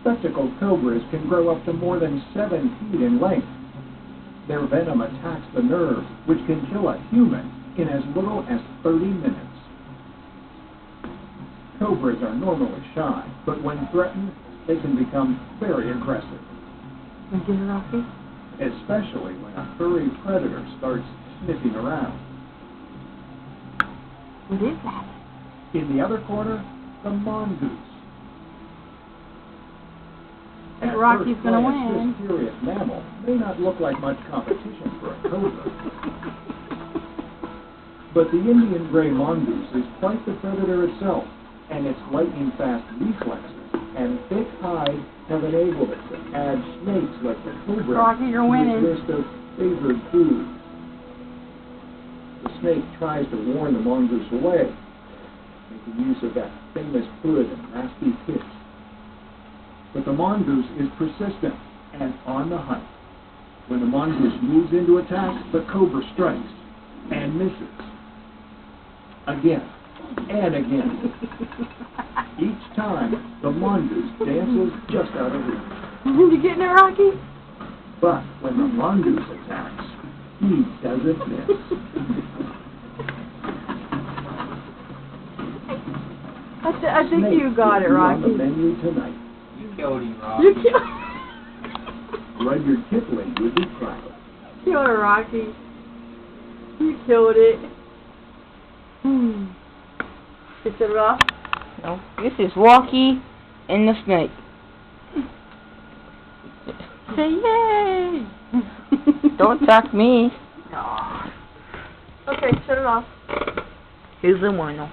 Spectacled cobras can grow up to more than 7 feet in length. Their venom attacks the nerves, which can kill a human in as little as 30 minutes. Cobras are normally shy, but when threatened, they can become very aggressive. You get it, Rocky? Especially when a furry predator starts sniffing around. What is that? In the other corner, the mongoose. At Rocky's first gonna glance, win. this curious mammal may not look like much competition for a cobra. But the Indian gray mongoose is quite the predator itself, and its lightning-fast reflexes and thick hide have enabled it to add snakes like the cobra Rocky, you're winning. to its list of favored foods. The snake tries to warn the mongoose away, making use of that famous hood and nasty hiss. But the mongoose is persistent and on the hunt. When the mongoose moves into attack, the cobra strikes and misses. Again and again. Each time, the mongoose dances just out of reach. You getting it, Rocky? But when the mongoose attacks, he doesn't miss. I think you got it, Rocky. On the menu tonight. You killed him, Rocky. You killed him. Rudyard Kipling would be proud. Killed it, Rocky. You killed it. You set it off? No, this is Rocky and the snake. Say yay! Don't attack me. Okay, shut it off. Here's the one.